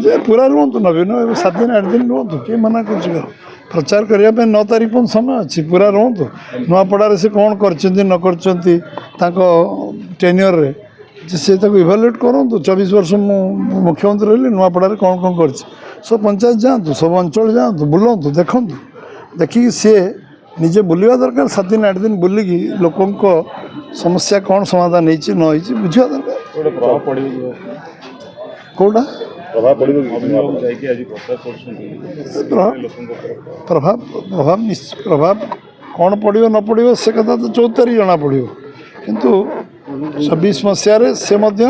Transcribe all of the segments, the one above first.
ଯେ ପୁରା ରୁହନ୍ତୁ ନବୀନ 7 ଦିନ 8 ଦିନ ରୁହନ୍ତୁ କିଏ ମନା କରୁଛି ପ୍ରଚାର କରିବା ପାଇଁ 9 ତାରିଖ ପର୍ଯ୍ୟନ୍ତ ସମୟ ଅଛି ପୁରା ରୁହନ୍ତୁ ନୂଆପଡ଼ାରେ ସେ କ'ଣ କରିଛନ୍ତି ନ କରିଛନ୍ତି ତାଙ୍କ ଟେନ୍ୟୁରରେ ସେ ତାକୁ ଇଭାଲୁଏଟ୍ କରନ୍ତୁ 24 ବର୍ଷ ମୁଁ ମୁଖ୍ୟମନ୍ତ୍ରୀ ରହିଲି ନୂଆପଡ଼ାରେ କ'ଣ କରିଛି ସବୁ ପଞ୍ଚାୟତ ଯାଆନ୍ତୁ ସବୁ ଅଞ୍ଚଳ ଯାଆନ୍ତୁ ବୁଲନ୍ତୁ ଦେଖନ୍ତୁ ଦେଖିକି ସିଏ ନିଜେ ବୁଲିବା ଦରକାର 7 ଦିନ 8 ଦିନ ବୁଲିକି ଲୋକଙ୍କ ସମସ୍ୟା କ'ଣ ସମାଧାନ ହେଇଛି ନ ହେଇଛି ବୁଝିବା ଦରକାର କେଉଁଟା ପ୍ରଭାବ କ'ଣ ପଡ଼ିବ ନ ପଡ଼ିବ ସେ କଥା ତ 14 ତାରିଖ ଜଣାପଡ଼ିବ କିନ୍ତୁ 26 ମସିହାରେ ସେ ମଧ୍ୟ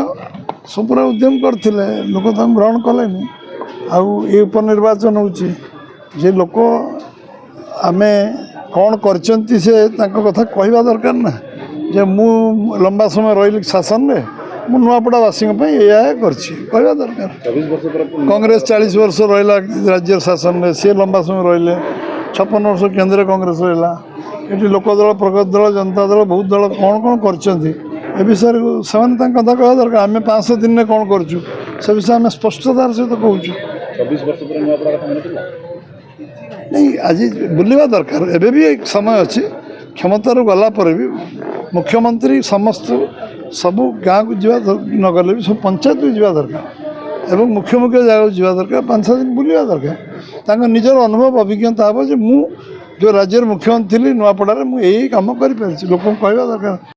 ସମ୍ପୂର୍ଣ୍ଣ ଉଦ୍ୟମ କରିଥିଲେ ଲୋକ ତାଙ୍କୁ ଗ୍ରହଣ କଲେନି ଆଉ ଏ ଉପନିର୍ବାଚନ ହେଉଛି ଯେ ଲୋକ ଆମେ କ'ଣ କରିଛନ୍ତି ସେ ତାଙ୍କ କଥା କହିବା ଦରକାର ନା ଯେ ମୁଁ ଲମ୍ବା ସମୟ ରହିଲି ଶାସନରେ ମୁଁ ନୂଆପଡ଼ାବାସୀଙ୍କ ପାଇଁ ଏଇଆ କରିଛି କହିବା ଦରକାର କଂଗ୍ରେସ 40 ବର୍ଷ ରହିଲା ରାଜ୍ୟ ଶାସନରେ ସିଏ ଲମ୍ବା ସମୟ ରହିଲେ 56 ବର୍ଷ କେନ୍ଦ୍ରରେ କଂଗ୍ରେସ ରହିଲା ଏଠି ଲୋକଦଳ ପ୍ରଗତି ଦଳ ଜନତା ଦଳ ବହୁତ ଦଳ କ'ଣ କରିଛନ୍ତି ଏ ବିଷୟରେ ସେମାନେ ତାଙ୍କ କଥା କହିବା ଦରକାର ଆମେ 500 ଦିନରେ କ'ଣ କରୁଛୁ ସେ ବିଷୟରେ ଆମେ ସ୍ପଷ୍ଟତାର ସହିତ କହୁଛୁ ନାଇଁ ଆଜି ବୁଲିବା ଦରକାର ଏବେ ବି ସମୟ ଅଛି କ୍ଷମତାରୁ ଗଲା ପରେ ବି ମୁଖ୍ୟମନ୍ତ୍ରୀ ସମସ୍ତ ସବୁ ଗାଁକୁ ଯିବା ନଗଲେ ବି ସବୁ ପଞ୍ଚାୟତକୁ ଯିବା ଦରକାର ଏବଂ ମୁଖ୍ୟ ଜାଗାକୁ ଯିବା ଦରକାର 5-6 ଦିନ ବୁଲିବା ଦରକାର ତାଙ୍କ ନିଜର ଅନୁଭବ ଅଭିଜ୍ଞତା ହେବ ଯେ ମୁଁ ଯେଉଁ ରାଜ୍ୟର ମୁଖ୍ୟମନ୍ତ୍ରୀ ଥିଲି ନୂଆପଡ଼ାରେ ମୁଁ ଏଇ କାମ କରିପାରିଛି ଲୋକଙ୍କୁ କହିବା ଦରକାର।